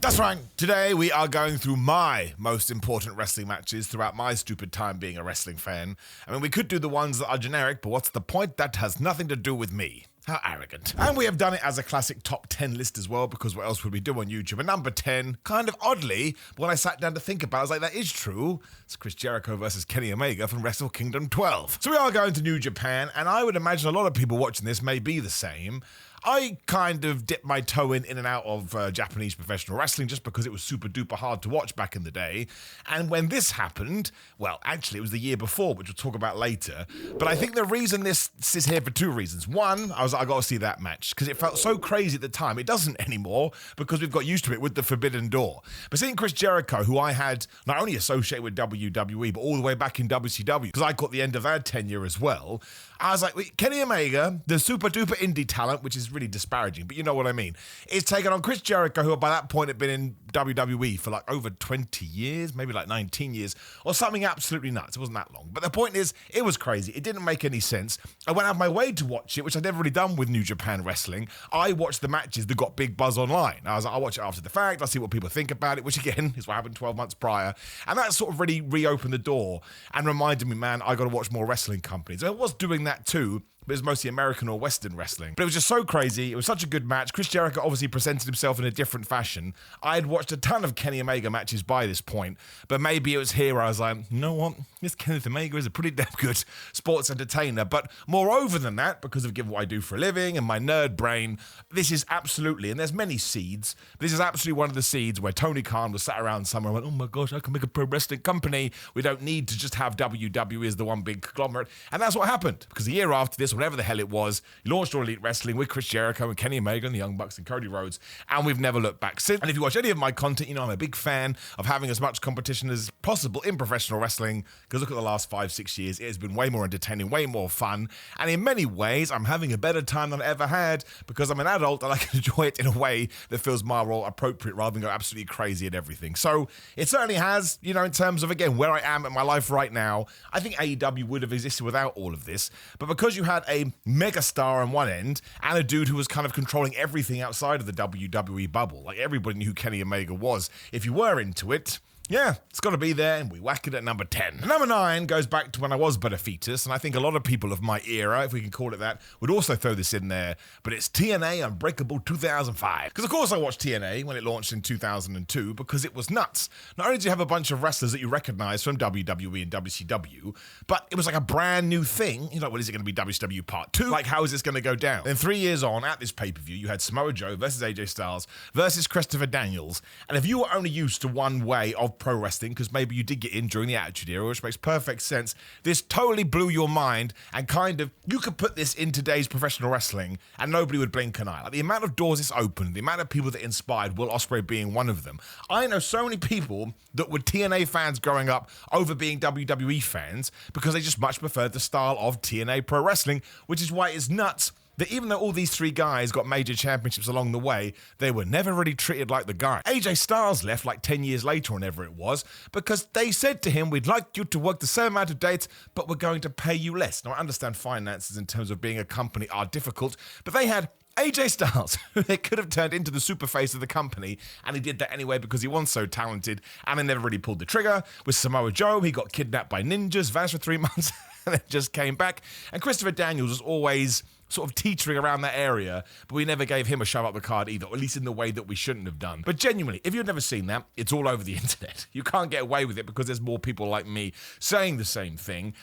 That's right. Today we are going through my most important wrestling matches throughout my stupid time being a wrestling fan. I mean, we could do the ones that are generic, but what's the point? That has nothing to do with me. How arrogant. And we have done it as a classic top 10 list as well, because what else would we do on YouTube? And number 10, kind of oddly, when I sat down to think about it, I was like, that is true. It's Chris Jericho versus Kenny Omega from Wrestle Kingdom 12. So we are going to New Japan, and I would imagine a lot of people watching this may be the same. I kind of dipped my toe in and out of Japanese professional wrestling just because it was super duper hard to watch back in the day. And when this happened, well, actually it was the year before, which we'll talk about later. But I think the reason this is here for two reasons. One, I was like, I got to see that match because it felt so crazy at the time. It doesn't anymore because we've got used to it with the Forbidden Door. But seeing Chris Jericho, who I had not only associated with WWE, but all the way back in WCW, because I caught the end of their tenure as well, I was like, wait, Kenny Omega, the super duper indie talent, which is really disparaging, but you know what I mean, is taking on Chris Jericho, who by that point had been in WWE for like over 20 years, maybe like 19 years, or something absolutely nuts. It wasn't that long. But the point is, it was crazy. It didn't make any sense. I went out of my way to watch it, which I'd never really done with New Japan Wrestling. I watched the matches that got big buzz online. I was like, I'll watch it after the fact. I'll see what people think about it, which again is what happened 12 months prior. And that sort of really reopened the door and reminded me, man, I got to watch more wrestling companies. I was doing that too, but it was mostly American or Western wrestling. But it was just so crazy. It was such a good match. Chris Jericho obviously presented himself in a different fashion. I had watched a ton of Kenny Omega matches by this point, but maybe it was here where I was like, you know what? This Kenneth Omega is a pretty damn good sports entertainer. But moreover than that, because of given what I do for a living and my nerd brain, this is absolutely, and there's many seeds, this is absolutely one of the seeds where Tony Khan was sat around somewhere and went, oh my gosh, I can make a pro wrestling company. We don't need to just have WWE as the one big conglomerate. And that's what happened, because a year after this, whatever the hell it was, he launched All Elite Wrestling with Chris Jericho and Kenny Omega and the Young Bucks and Cody Rhodes, and we've never looked back since. And if you watch any of my content, you know I'm a big fan of having as much competition as possible in professional wrestling, because look at the last 5-6 years, it has been way more entertaining, way more fun, and in many ways, I'm having a better time than I ever had, because I'm an adult and I can enjoy it in a way that feels more appropriate rather than go absolutely crazy at everything. So it certainly has, you know, in terms of, again, where I am in my life right now, I think AEW would have existed without all of this, but because you had a megastar on one end and a dude who was kind of controlling everything outside of the WWE bubble, like everybody knew who Kenny Omega was, if you were into it, yeah, it's got to be there, and we whack it at number 10. And number 9 goes back to when I was but a fetus, and I think a lot of people of my era, if we can call it that, would also throw this in there, but it's TNA Unbreakable 2005. Because of course I watched TNA when it launched in 2002, because it was nuts. Not only did you have a bunch of wrestlers that you recognize from WWE and WCW, but it was like a brand new thing. You're like, well, is it going to be WCW Part 2? Like, how is this going to go down? Then 3 years on, at this pay-per-view, you had Samoa Joe versus AJ Styles versus Christopher Daniels, and if you were only used to one way of pro wrestling, because maybe you did get in during the Attitude Era, which makes perfect sense, this totally blew your mind, and kind of, you could put this in today's professional wrestling and nobody would blink an eye. Like, the amount of doors it's opened, the amount of people that inspired, Will Ospreay being one of them. I know so many people that were TNA fans growing up over being WWE fans because they just much preferred the style of TNA pro wrestling, which is why it's nuts that even though all these three guys got major championships along the way, they were never really treated like the guy. AJ Styles left like 10 years later, or whenever it was, because they said to him, we'd like you to work the same amount of dates, but we're going to pay you less. Now, I understand finances in terms of being a company are difficult, but they had AJ Styles, who they could have turned into the super face of the company, and he did that anyway because he was so talented, and they never really pulled the trigger. With Samoa Joe, he got kidnapped by ninjas, vanished for 3 months, and then just came back. And Christopher Daniels was always sort of teetering around that area, but we never gave him a shove up the card either, or at least in the way that we shouldn't have done. But genuinely, if you've never seen that, it's all over the internet. You can't get away with it because there's more people like me saying the same thing.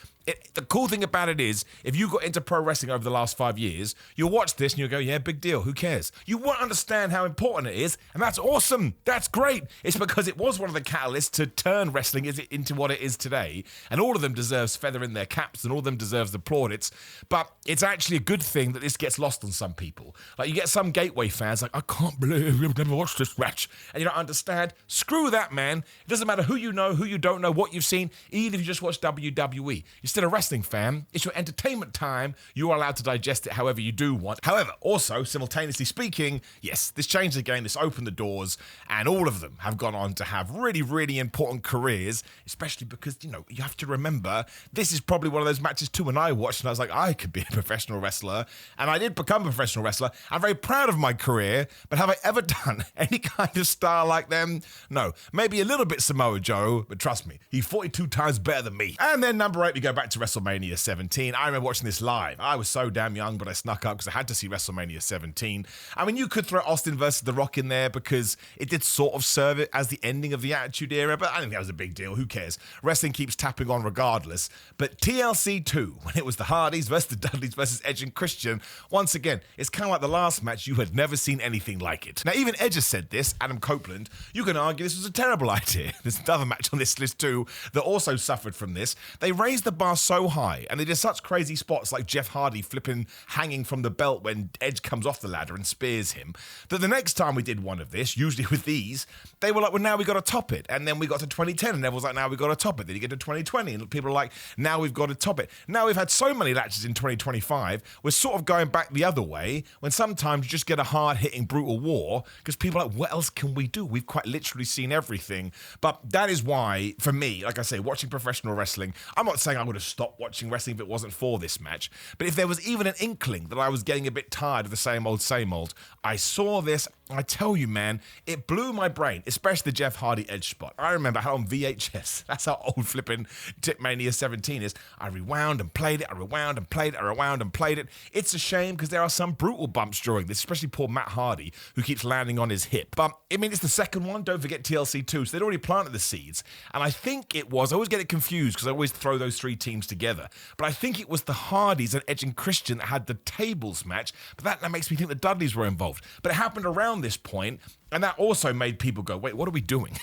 The cool thing about it is, if you got into pro wrestling over the last 5 years, you'll watch this and you'll go, yeah, big deal, who cares? You won't understand how important it is, and that's awesome, that's great. It's because it was one of the catalysts to turn wrestling into what it is today, and all of them deserves feather in their caps, and all of them deserves the plaudits, but it's actually a good thing that this gets lost on some people. Like, you get some gateway fans like, I can't believe you've never watched this match, and you don't understand. Screw that, man. It doesn't matter who you know, who you don't know, what you've seen, even if you just watch WWE. You still still a wrestling fan. It's your entertainment time. You are allowed to digest it however you do want. However, also, simultaneously speaking, yes, this changed the game, this opened the doors, and all of them have gone on to have really, really important careers, especially because, you have to remember, this is probably one of those matches too when I watched and I was like, I could be a professional wrestler, and I did become a professional wrestler. I'm very proud of my career, but have I ever done any kind of star like them? No. Maybe a little bit Samoa Joe, but trust me, he's 42 times better than me. And then number 8, we go back to Wrestlemania 17. I remember watching this live. I was so damn young, but I snuck up because I had to see Wrestlemania 17. I mean, you could throw Austin versus The Rock in there because it did sort of serve it as the ending of the Attitude Era, but I think that was a big deal. Who cares? Wrestling keeps tapping on regardless. But TLC 2, when it was the Hardys versus the Dudleys versus Edge and Christian, once again, it's kind of like the last match. You had never seen anything like it. Now, even Edge has said this, Adam Copeland. You can argue this was a terrible idea. There's another match on this list too that also suffered from this. They raised the bar so high, and they did such crazy spots like Jeff Hardy flipping, hanging from the belt when Edge comes off the ladder and spears him, that the next time we did one of this, usually with these, they were like, well, now we got to top it. And then we got to 2010, and everyone's like, now we got to top it. Then you get to 2020, and people are like, now we've got to top it. Now we've had so many matches in 2025, we're sort of going back the other way, when sometimes you just get a hard-hitting, brutal war, because people are like, what else can we do? We've quite literally seen everything. But that is why, for me, like I say, watching professional wrestling, I'm not saying I would have stopped watching wrestling if it wasn't for this match, but if there was even an inkling that I was getting a bit tired of the same old, I saw this, I tell you, man, it blew my brain, especially the Jeff Hardy Edge spot. I remember how on VHS, that's how old flipping Tipmania 17 is, I rewound and played it, I rewound and played it, I rewound and played it. It's a shame because there are some brutal bumps during this, especially poor Matt Hardy, who keeps landing on his hip. But, I mean, it's the second one, don't forget TLC 2, so they'd already planted the seeds. And I think it was, I always get it confused because I always throw those three teams together, but I think it was the Hardys and Edge and Christian that had the tables match, but that makes me think the Dudleys were involved. But it happened around this point, and that also made people go, wait, what are we doing?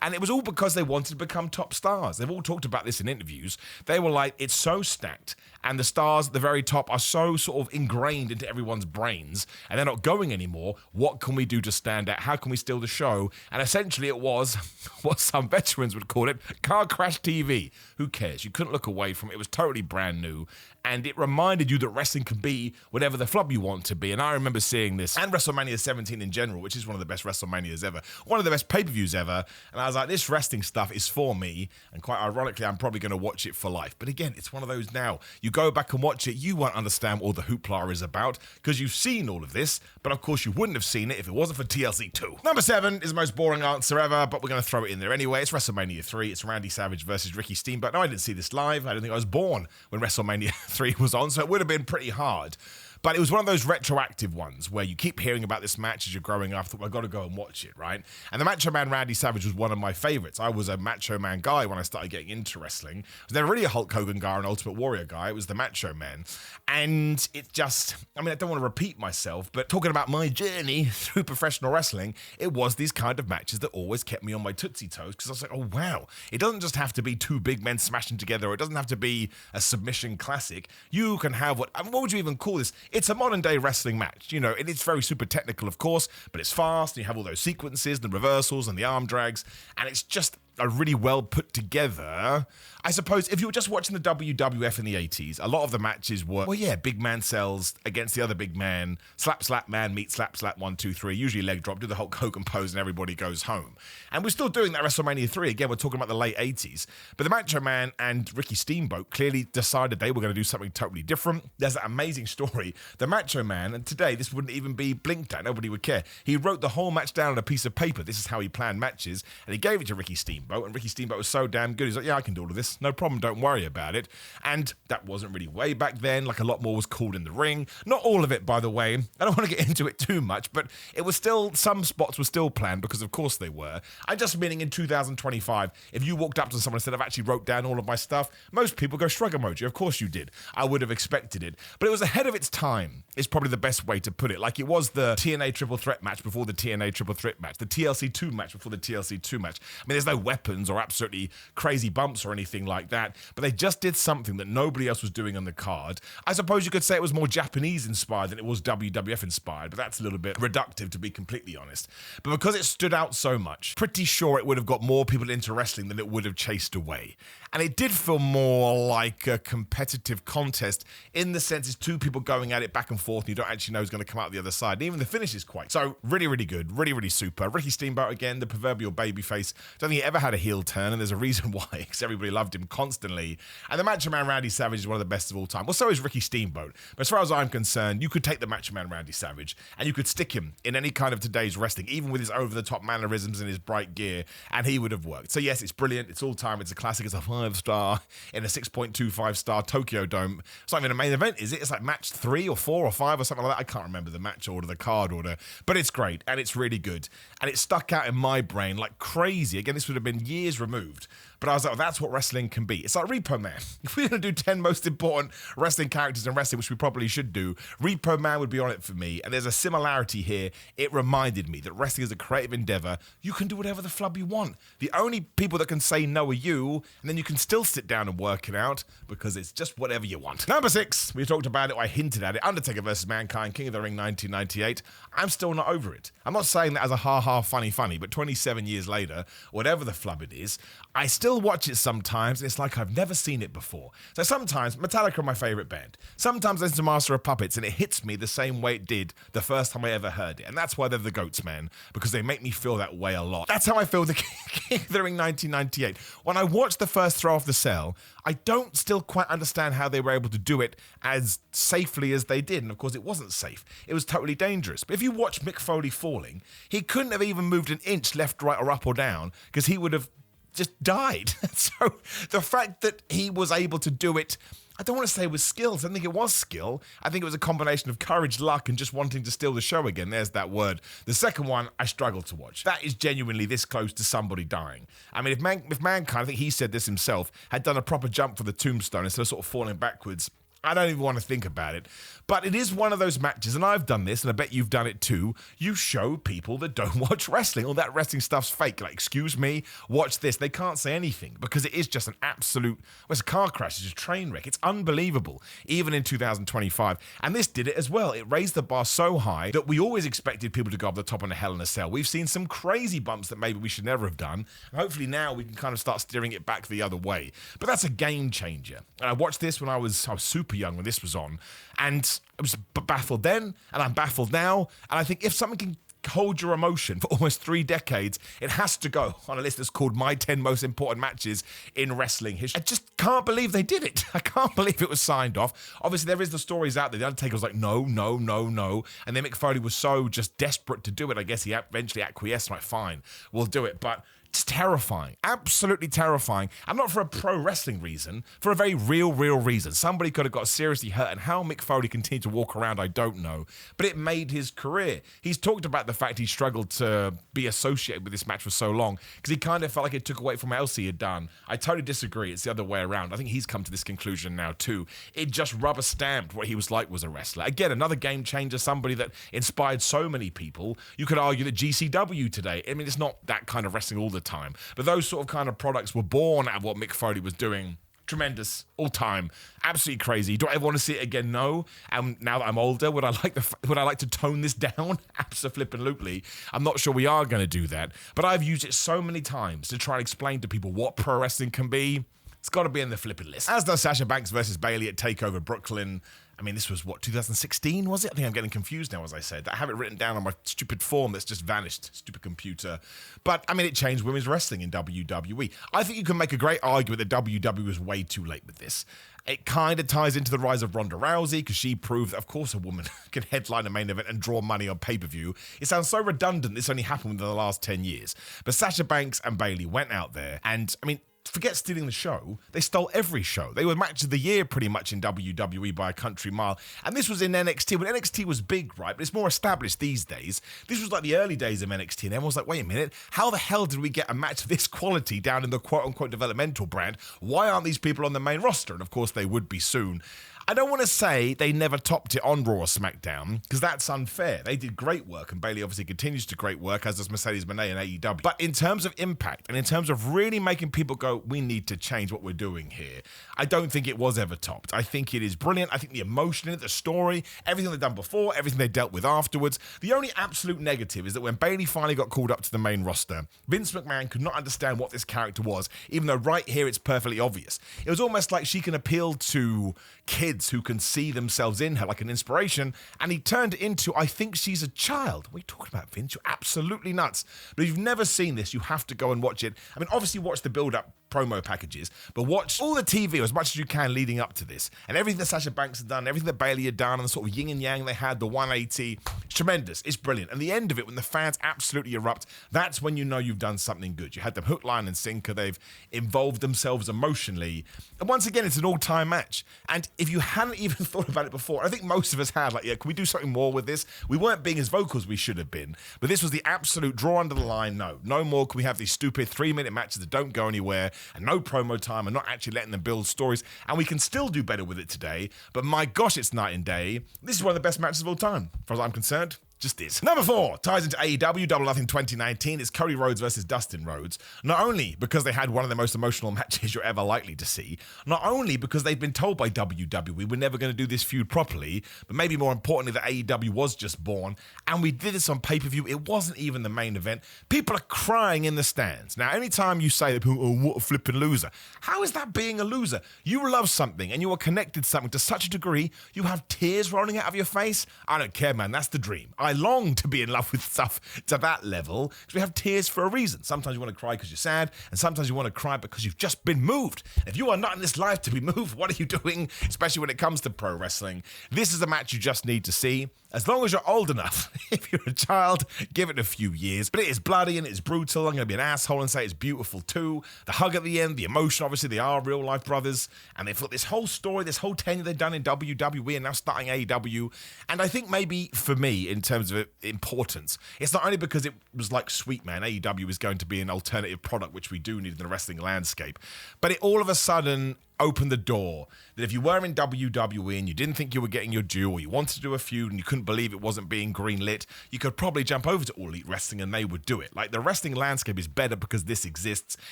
And it was all because they wanted to become top stars. They've all talked about this in interviews. They were like, it's so stacked, and the stars at the very top are so sort of ingrained into everyone's brains, and they're not going anymore. What can we do to stand out? How can we steal the show? And essentially it was what some veterans would call it, car crash TV. Who cares? You couldn't look away from it. It was totally brand new, and it reminded you that wrestling can be whatever the flub you want to be. And I remember seeing this, and WrestleMania 17 in general, which is one of the best WrestleManias ever, one of the best pay-per-views ever, and I was like, this wrestling stuff is for me, and quite ironically, I'm probably going to watch it for life. But again, it's one of those now, you go back and watch it, you won't understand what all the hoopla is about, because you've seen all of this, but of course you wouldn't have seen it if it wasn't for TLC 2. Number 7 is the most boring answer ever, but we're going to throw it in there anyway. It's WrestleMania 3, it's Randy Savage versus Ricky Steamboat. No, I didn't see this live, I don't think I was born when WrestleMania 3 was on, so it would have been pretty hard. But it was one of those retroactive ones where you keep hearing about this match as you're growing up. I thought, well, I've got to go and watch it, right? And the Macho Man Randy Savage was one of my favorites. I was a Macho Man guy when I started getting into wrestling. I was never really a Hulk Hogan guy or an Ultimate Warrior guy. It was the Macho Man. And it just, I mean, I don't want to repeat myself, but talking about my journey through professional wrestling, it was these kind of matches that always kept me on my tootsie toes, because I was like, oh, wow. It doesn't just have to be two big men smashing together, or it doesn't have to be a submission classic. You can have what would you even call this? It's a modern day wrestling match, and it's very super technical, of course, but it's fast, and you have all those sequences, the reversals and the arm drags, and it's just a really well put together. I suppose if you were just watching the WWF in the 80s, a lot of the matches were, big man sells against the other big man, slap, slap, man, meet, slap, slap, 1, 2, 3, usually leg drop, do the Hulk Hogan pose, and everybody goes home. And we're still doing that WrestleMania 3. Again, we're talking about the late 80s. But the Macho Man and Ricky Steamboat clearly decided they were going to do something totally different. There's that amazing story. The Macho Man, and today this wouldn't even be blinked at, nobody would care. He wrote the whole match down on a piece of paper. This is how he planned matches, and he gave it to Ricky Steamboat, and Ricky Steamboat was so damn good. He's like, yeah, I can do all of this. No problem, don't worry about it. And that wasn't really way back then. Like, a lot more was called in the ring. Not all of it, by the way. I don't want to get into it too much, but it was still, some spots were still planned, because of course they were. I'm just meaning in 2025, if you walked up to someone and said, I've actually wrote down all of my stuff, most people go shrug emoji. Of course you did. I would have expected it. But it was ahead of its time, is probably the best way to put it. Like, it was the TNA Triple Threat match before the TNA Triple Threat match, the TLC 2 match before the TLC 2 match. I mean, there's no weapons or absolutely crazy bumps or anything like that, but they just did something that nobody else was doing on the card. I suppose you could say it was more Japanese inspired than it was WWF inspired, but that's a little bit reductive, to be completely honest. But because it stood out so much, pretty sure it would have got more people into wrestling than it would have chased away. And it did feel more like a competitive contest in the sense it's two people going at it back and forth and you don't actually know who's going to come out the other side. And even the finish is quite. So really, really good. Really, really super. Ricky Steamboat, again, the proverbial babyface. Don't think he ever had a heel turn, and there's a reason why, because everybody loved him constantly. And the Macho Man Randy Savage is one of the best of all time. Well, so is Ricky Steamboat. But as far as I'm concerned, you could take the Macho Man Randy Savage and you could stick him in any kind of today's wrestling, even with his over-the-top mannerisms and his bright gear, and he would have worked. So yes, it's brilliant. It's all time. It's a classic. It's a 5-star in a 6.25-star Tokyo Dome. It's not even a main event, is it? It's like match 3 or 4 or 5 or something like that. I can't remember the match order, the card order, but it's great and it's really good. And it stuck out in my brain like crazy. Again, this would have been years removed, but I was like, oh, that's what wrestling can be. It's like Repo Man. If we were going to do 10 most important wrestling characters in wrestling, which we probably should do, Repo Man would be on it for me. And there's a similarity here. It reminded me that wrestling is a creative endeavor. You can do whatever the flub you want. The only people that can say no are you, and then you can still sit down and work it out because it's just whatever you want. Number 6, we talked about it, I hinted at it, Undertaker versus Mankind, King of the Ring 1998. I'm still not over it. I'm not saying that as a ha-ha funny, but 27 years later, whatever the flub it is, I still watch it sometimes, and it's like I've never seen it before. So sometimes, Metallica are my favourite band. Sometimes I listen to Master of Puppets, and it hits me the same way it did the first time I ever heard it. And that's why they're the GOATs, man, because they make me feel that way a lot. That's how I feel the King of the Ring 1998. When I watched the first Throw Off the Cell, I don't still quite understand how they were able to do it as safely as they did. And of course, it wasn't safe. It was totally dangerous. But if you watch Mick Foley falling, he couldn't have even moved an inch left, right, or up or down because he would have just died. So the fact that he was able to do it, I don't want to say it was skill. I don't think it was skill. I think it was a combination of courage, luck, and just wanting to steal the show again. There's that word. The second one, I struggled to watch. That is genuinely this close to somebody dying. I mean, if Mankind, I think he said this himself, had done a proper jump for the tombstone instead of sort of falling backwards, I don't even want to think about it. But it is one of those matches, and I've done this, and I bet you've done it too. You show people that don't watch wrestling. All that wrestling stuff's fake. Like, excuse me, watch this. They can't say anything because it is just an absolute, well, it's a car crash. It's a train wreck. It's unbelievable, even in 2025. And this did it as well. It raised the bar so high that we always expected people to go up the top on a Hell in a Cell. We've seen some crazy bumps that maybe we should never have done. And hopefully now we can kind of start steering it back the other way. But that's a game changer. And I watched this when I was super young when this was on, and I was baffled then, and I'm baffled now. And I think if something can hold your emotion for almost 3 decades, it has to go on a list that's called My 10 Most Important Matches in Wrestling History. I just can't believe they did it. I can't believe it was signed off. Obviously, there is the stories out there. The Undertaker was like, no. And then Mick Foley was so just desperate to do it. I guess he eventually acquiesced, like, fine, we'll do it. But it's terrifying, absolutely terrifying. And not for a pro wrestling reason, for a very real reason. Somebody could have got seriously hurt, and how Mick Foley continued to walk around, I don't know. But it made his career. He's talked about the fact he struggled to be associated with this match for so long because he kind of felt like it took away from what else he had done. I totally disagree. It's the other way around. I think he's come to this conclusion now too. It just rubber stamped what he was like was a wrestler. Again, another game changer, somebody that inspired so many people. You could argue that GCW today, I mean, it's not that kind of wrestling all the time, but those sort of kind of products were born out of what Mick Foley was doing. Tremendous, all time, absolutely crazy. Do I ever want to see it again? No. And now that I'm older, would I like to tone this down? Abso-flippin-lutely. I'm not sure we are going to do that, but I've used it so many times to try and explain to people what pro wrestling can be. It's got to be in the flippin' list. As does Sasha Banks versus Bayley at TakeOver Brooklyn. I mean, this was, 2016, was it? I think I'm getting confused now, as I said. I have it written down on my stupid form that's just vanished. Stupid computer. But, I mean, it changed women's wrestling in WWE. I think you can make a great argument that WWE was way too late with this. It kind of ties into the rise of Ronda Rousey, because she proved that, of course, a woman can headline a main event and draw money on pay-per-view. It sounds so redundant this only happened within the last 10 years. But Sasha Banks and Bayley went out there, and, I mean, forget stealing the show. They stole every show. They were match of the year pretty much in WWE by a country mile. And this was in NXT. When NXT was big, right? But it's more established these days. This was like the early days of NXT. And everyone was like, wait a minute. How the hell did we get a match of this quality down in the quote-unquote developmental brand? Why aren't these people on the main roster? And of course, they would be soon. I don't want to say they never topped it on Raw or SmackDown, because that's unfair. They did great work, and Bayley obviously continues to do great work, as does Mercedes Moné and AEW. But in terms of impact, and in terms of really making people go, we need to change what we're doing here, I don't think it was ever topped. I think it is brilliant. I think the emotion in it, the story, everything they've done before, everything they dealt with afterwards. The only absolute negative is that when Bayley finally got called up to the main roster, Vince McMahon could not understand what this character was, even though right here it's perfectly obvious. It was almost like she can appeal to kids who can see themselves in her like an inspiration, and he turned it into, I think she's a child. What are you talking about, Vince? You're absolutely nuts. But if you've never seen this, you have to go and watch it. I mean, obviously watch the build-up promo packages, but watch all the TV as much as you can leading up to this, and everything that Sasha Banks had done, everything that Bayley had done, and the sort of yin and yang they had, the 180, it's tremendous, it's brilliant. And the end of it, when the fans absolutely erupt, that's when you know you've done something good. You had them hook, line, and sinker. They've involved themselves emotionally, and once again, it's an all-time match. And if you hadn't even thought about it before, I think most of us had, like, yeah, can we do something more with this? We weren't being as vocal as we should have been, but this was the absolute draw under the line. No more can we have these stupid 3-minute matches that don't go anywhere, and no promo time, and not actually letting them build stories. And we can still do better with it today, but my gosh, it's night and day. This is one of the best matches of all time, as far as I'm concerned. Just is. Number 4 ties into AEW Double or Nothing 2019. It's Cody Rhodes versus Dustin Rhodes. Not only because they had one of the most emotional matches you're ever likely to see, not only because they've been told by WWE we're never going to do this feud properly, but maybe more importantly that AEW was just born, and we did this on pay-per-view. It wasn't even the main event. People are crying in the stands. Now, anytime you say that, oh, what a flipping loser. How is that being a loser? You love something and you are connected to something to such a degree you have tears rolling out of your face. I don't care, man. That's the dream. I long to be in love with stuff to that level, because we have tears for a reason. Sometimes you want to cry because you're sad, and sometimes you want to cry because you've just been moved. If you are not in this life to be moved, what are you doing? Especially when it comes to pro wrestling. This is a match you just need to see. As long as you're old enough. If you're a child, give it a few years. But it is bloody and it's brutal. I'm going to be an asshole and say it's beautiful too. The hug at the end, the emotion, obviously they are real life brothers. And they've got this whole story, this whole tenure they've done in WWE and now starting AEW. And I think maybe for me, in terms of importance, it's not only because it was like, sweet man, AEW is going to be an alternative product, which we do need in the wrestling landscape. But it all of a sudden opened the door that if you were in WWE and you didn't think you were getting your due, or you wanted to do a feud and you couldn't believe it wasn't being greenlit, you could probably jump over to All Elite Wrestling and they would do it. Like, the wrestling landscape is better because this exists,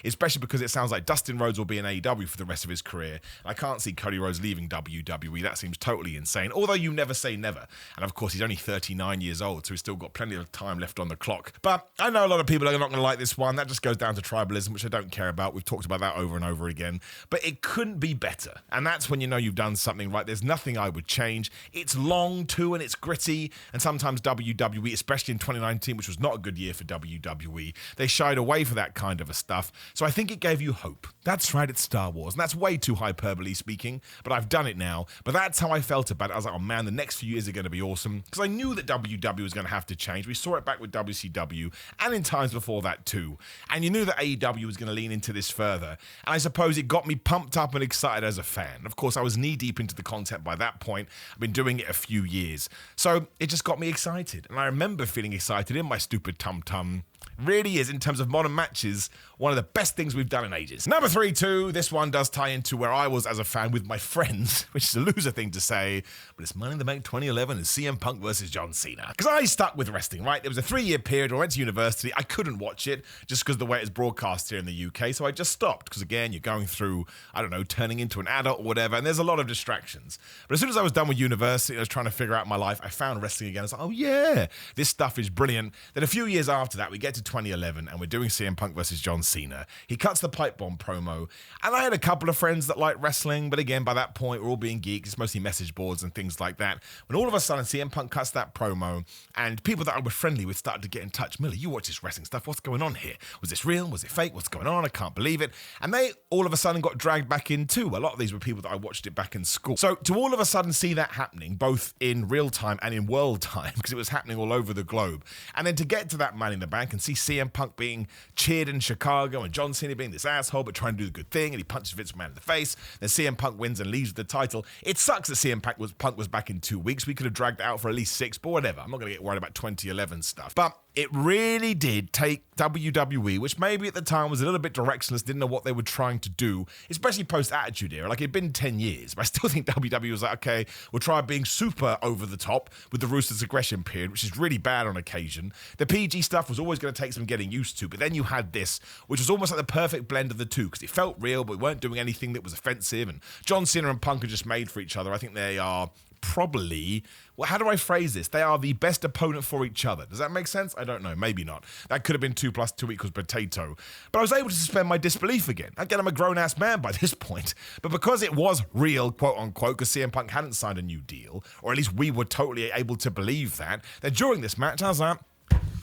especially because it sounds like Dustin Rhodes will be in AEW for the rest of his career. I can't see Cody Rhodes leaving WWE. That seems totally insane, although you never say never. And of course, he's only 39 years old, so he's still got plenty of time left on the clock. But I know a lot of people are not going to like this one. That just goes down to tribalism, which I don't care about. We've talked about that over and over again. But it couldn't be better. And that's when you know you've done something right. There's nothing I would change. It's long too, and it's gritty. And sometimes WWE, especially in 2019, which was not a good year for WWE, they shied away for that kind of a stuff. So I think it gave you hope. That's right, it's Star Wars. And that's way too hyperbole speaking, but I've done it now. But that's how I felt about it. I was like, oh man, the next few years are going to be awesome. Because I knew that WWE was going to have to change. We saw it back with WCW and in times before that too. And you knew that AEW was going to lean into this further. And I suppose it got me pumped up and excited as a fan. Of course, I was knee-deep into the content by that point. I've been doing it a few years. So it just got me excited. And I remember feeling excited in my stupid tum-tum. Really is, in terms of modern matches, one of the best things we've done in ages. Number 3, too, this one does tie into where I was as a fan with my friends, which is a loser thing to say, but it's Money in the Bank 2011 and CM Punk versus John Cena. Because I stuck with wrestling, right? There was a 3-year period where I went to university. I couldn't watch it just because of the way it's broadcast here in the UK, so I just stopped. Because again, you're going through, I don't know, turning into an adult or whatever, and there's a lot of distractions. But as soon as I was done with university, I was trying to figure out my life, I found wrestling again. I was like, oh yeah, this stuff is brilliant. Then a few years after that, we get to 2011, and we're doing CM Punk versus John Cena. He cuts the pipe bomb promo, and I had a couple of friends that liked wrestling, but again, by that point, we're all being geeks. It's mostly message boards and things like that. When all of a sudden, CM Punk cuts that promo, and people that I was friendly with started to get in touch. Miller, you watch this wrestling stuff. What's going on here? Was this real? Was it fake? What's going on? I can't believe it. And they all of a sudden got dragged back in too. A lot of these were people that I watched it back in school. So to all of a sudden see that happening, both in real time and in world time, because it was happening all over the globe, and then to get to that Money in the Bank and see CM Punk being cheered in Chicago and John Cena being this asshole but trying to do the good thing, and he punches Vince McMahon in the face, then CM Punk wins and leaves with the title. It sucks that CM Punk was back in 2 weeks. We could have dragged it out for at least 6, but whatever. I'm not going to get worried about 2011 stuff. But It really did take WWE, which maybe at the time was a little bit directionless, didn't know what they were trying to do, especially post-Attitude Era. Like, it'd been 10 years, but I still think WWE was like, okay, we'll try being super over the top with the Ruthless Aggression period, which is really bad on occasion. The PG stuff was always going to take some getting used to, but then you had this, which was almost like the perfect blend of the two, because it felt real, but we weren't doing anything that was offensive, and John Cena and Punk are just made for each other. I think they are probably, well, how do I phrase this? They are the best opponent for each other. Does that make sense? I don't know. Maybe not. That could have been 2 + 2 = potato. But I was able to suspend my disbelief again. Again, I'm a grown-ass man by this point. But because it was real, quote-unquote, because CM Punk hadn't signed a new deal, or at least we were totally able to believe that, then during this match, I was like,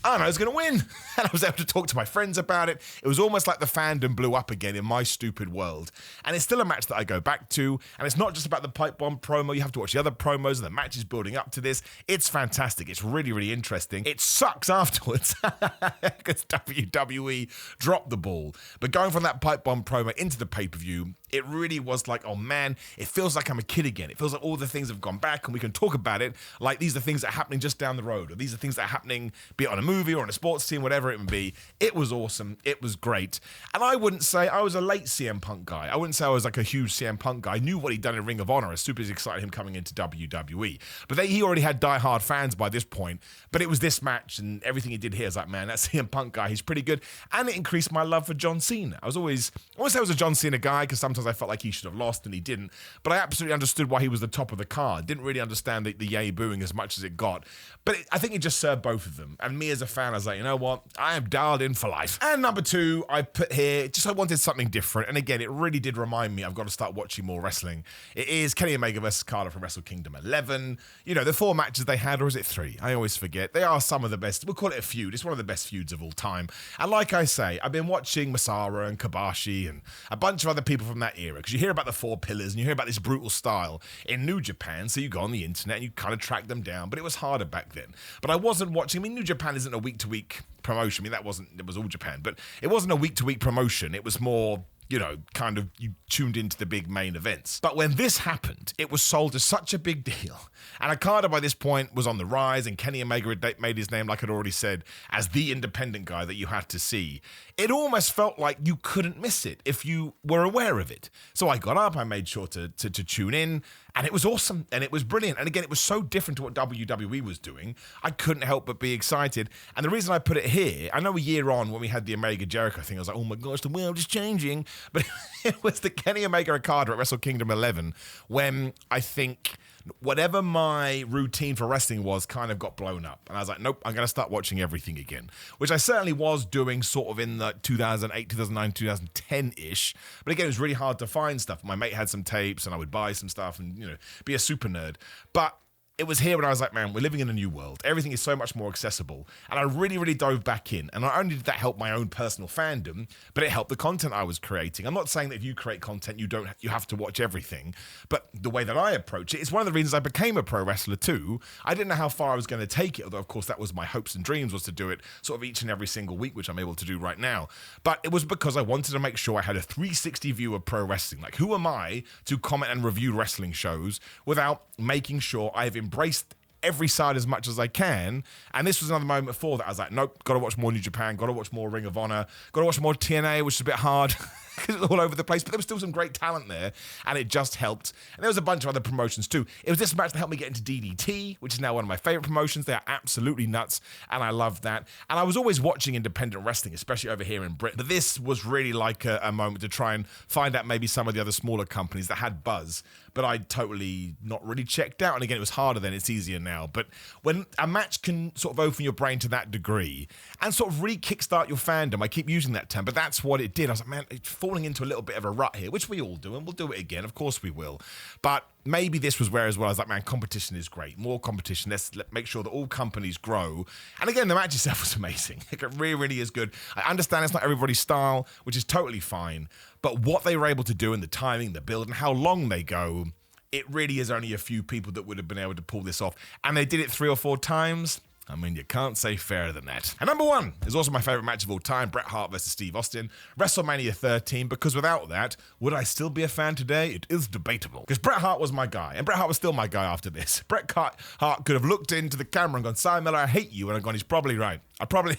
I know who's going to win. And I was able to talk to my friends about it. It was almost like the fandom blew up again in my stupid world. And it's still a match that I go back to. And it's not just about the pipe bomb promo. You have to watch the other promos and the matches building up to this. It's fantastic. It's really, really interesting. It sucks afterwards because WWE dropped the ball. But going from that pipe bomb promo into the pay-per-view, it really was like, oh man, it feels like I'm a kid again. It feels like all the things have gone back and we can talk about it like these are things that are happening just down the road, or these are things that are happening, be it on a movie or on a sports team, whatever it would be. It was awesome. It was great. And I wouldn't say I was a late CM Punk guy. I wouldn't say I was like a huge CM Punk guy. I knew what he'd done in Ring of Honor. I was super excited him coming into WWE. But he already had diehard fans by this point. But it was this match and everything he did here. I was like, man, that CM Punk guy, he's pretty good. And it increased my love for John Cena. I wouldn't say I was a John Cena guy because sometimes I felt like he should have lost and he didn't. But I absolutely understood why he was the top of the card. Didn't really understand the yay booing as much as it got. But I think it just served both of them. And me as a fan, I was like, you know what? I am dialed in for life. And number 2, I put here, just I wanted something different. And again, it really did remind me I've got to start watching more wrestling. It is Kenny Omega versus Carter from Wrestle Kingdom 11. You know, the 4 matches they had, or is it 3? I always forget. They are some of the best. We'll call it a feud. It's one of the best feuds of all time. And like I say, I've been watching Masaru and Kobashi and a bunch of other people from that era, because you hear about the 4 pillars and you hear about this brutal style in New Japan. So you go on the internet and you kind of track them down, but it was harder back then. But I wasn't watching. I mean, New Japan isn't a week-to-week promotion. I mean, it was all Japan, but it wasn't a week-to-week promotion. It was more, you know, kind of you tuned into the big main events. But when this happened, it was sold as such a big deal. And Okada by this point was on the rise, and Kenny Omega had made his name, like I'd already said, as the independent guy that you had to see. It almost felt like you couldn't miss it if you were aware of it. So I got up, I made sure to tune in, and it was awesome, and it was brilliant. And again, it was so different to what WWE was doing, I couldn't help but be excited. And the reason I put it here, I know a year on when we had the Omega Jericho thing, I was like, oh my gosh, the world is changing. But it was the Kenny Omega Okada at Wrestle Kingdom 11 when I think whatever my routine for wrestling was kind of got blown up. And I was like, nope, I'm going to start watching everything again, which I certainly was doing sort of in the 2008, 2009, 2010-ish. But again, it was really hard to find stuff. My mate had some tapes and I would buy some stuff and, you know, be a super nerd. But it was here when I was like, man, we're living in a new world. Everything is so much more accessible. And I really, really dove back in. And not only did that help my own personal fandom, but it helped the content I was creating. I'm not saying that if you create content, you have to watch everything. But the way that I approach it, it's one of the reasons I became a pro wrestler too. I didn't know how far I was going to take it, although of course that was my hopes and dreams, was to do it sort of each and every single week, which I'm able to do right now. But it was because I wanted to make sure I had a 360 view of pro wrestling. Like, who am I to comment and review wrestling shows without making sure I've embraced every side as much as I can? And this was another moment for that. I was like, nope, got to watch more New Japan, got to watch more Ring of Honor, got to watch more TNA, which is a bit hard because it's all over the place, but there was still some great talent there, and it just helped. And there was a bunch of other promotions too. It was this match that helped me get into DDT, which is now one of my favorite promotions. They are absolutely nuts, and I love that. And I was always watching independent wrestling, especially over here in Britain, but this was really like a moment to try and find out maybe some of the other smaller companies that had buzz, but I'd totally not really checked out. And again, it was harder then, it's easier now. But when a match can sort of open your brain to that degree and sort of really kickstart your fandom, I keep using that term, but that's what it did. I was like, man, it's falling into a little bit of a rut here, which we all do, and we'll do it again. Of course we will. But maybe this was where as well. I was like, man, competition is great. More competition. Let's make sure that all companies grow. And again, the match itself was amazing. It really, really is good. I understand it's not everybody's style, which is totally fine. But what they were able to do and the timing, the build, and how long they go, it really is only a few people that would have been able to pull this off. And they did it 3 or 4 times. I mean, you can't say fairer than that. And number 1 is also my favorite match of all time, Bret Hart versus Steve Austin, Wrestlemania 13, because without that, would I still be a fan today? It is debatable. Because Bret Hart was my guy, and Bret Hart was still my guy after this. Bret Hart could have looked into the camera and gone, Simon Miller, I hate you, and I've gone, he's probably right. I probably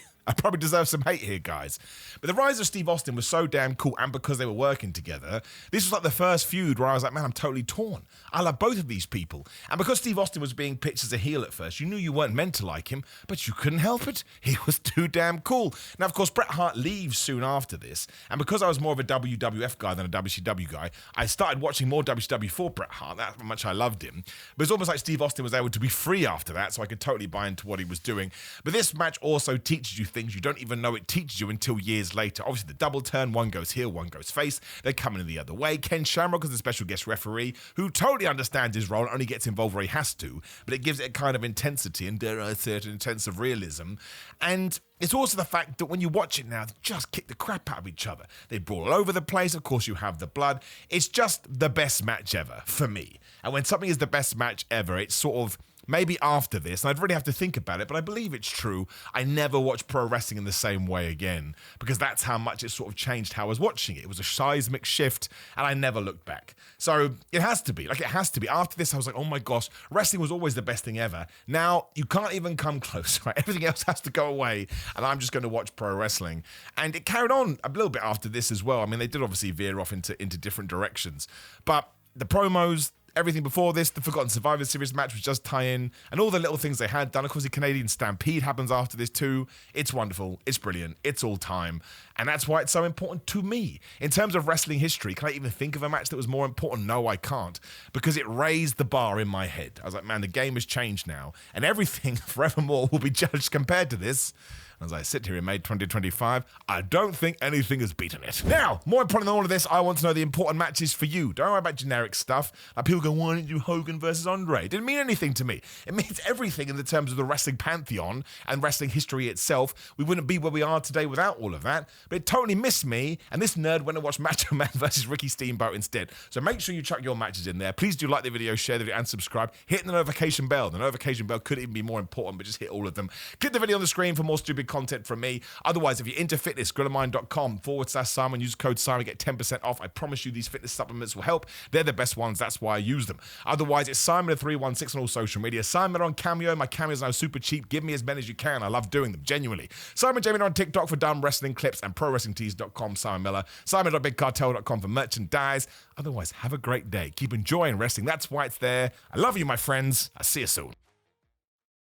deserve some hate here, guys. But the rise of Steve Austin was so damn cool, and because they were working together, this was like the first feud where I was like, man, I'm totally torn. I love both of these people. And because Steve Austin was being pitched as a heel at first, you knew you weren't meant to like him, but you couldn't help it. He was too damn cool. Now, of course, Bret Hart leaves soon after this, and because I was more of a WWF guy than a WCW guy, I started watching more WCW for Bret Hart. That's how much I loved him. But it's almost like Steve Austin was able to be free after that, so I could totally buy into what he was doing. But this match also teaches you things you don't even know it teaches you until years later. Obviously, the double turn, one goes heel, one goes face. They're coming in the other way. Ken Shamrock is the special guest referee who totally understands his role and only gets involved where he has to, but it gives it a kind of intensity and, dare I say it, an intensive realism. And it's also the fact that when you watch it now, they just kick the crap out of each other. They brawl all over the place. Of course, you have the blood. It's just the best match ever for me. And when something is the best match ever, it's sort of maybe after this, and I'd really have to think about it, but I believe it's true, I never watched pro wrestling in the same way again, because that's how much it sort of changed how I was watching it. It was a seismic shift, and I never looked back. So it has to be. After this, I was like, oh my gosh, wrestling was always the best thing ever. Now, you can't even come close, right? Everything else has to go away, and I'm just going to watch pro wrestling. And it carried on a little bit after this as well. I mean, they did obviously veer off into different directions, but the promos, everything before this, the Forgotten Survivor Series match was just tie-in, and all the little things they had done. Of course, the Canadian Stampede happens after this too. It's wonderful. It's brilliant. It's all time. And that's why it's so important to me. In terms of wrestling history, can I even think of a match that was more important? No, I can't. Because it raised the bar in my head. I was like, man, the game has changed now, and everything forevermore will be judged compared to this. As I sit here in May 2025, I don't think anything has beaten it. Now, more important than all of this, I want to know the important matches for you. Don't worry about generic stuff. Like people go, why didn't you do Hogan versus Andre? It didn't mean anything to me. It means everything in the terms of the wrestling pantheon and wrestling history itself. We wouldn't be where we are today without all of that. But it totally missed me, and this nerd went and watched Macho Man versus Ricky Steamboat instead. So make sure you chuck your matches in there. Please do like the video, share the video, and subscribe. Hit the notification bell. The notification bell could even be more important, but just hit all of them. Click the video on the screen for more stupid content from me. Otherwise, if you're into fitness, grillermind.com/Simon. Use code Simon, get 10% off. I promise you these fitness supplements will help. They're the best ones. That's why I use them. Otherwise, it's Simon316 on all social media. Simon on Cameo. My Cameos are now super cheap. Give me as many as you can. I love doing them, genuinely. Simon Jamie on TikTok for dumb wrestling clips, and ProWrestlingTees.com, Simon Miller. Simon.BigCartel.com for merchandise. Otherwise, have a great day. Keep enjoying wrestling. That's why it's there. I love you, my friends. I'll see you soon.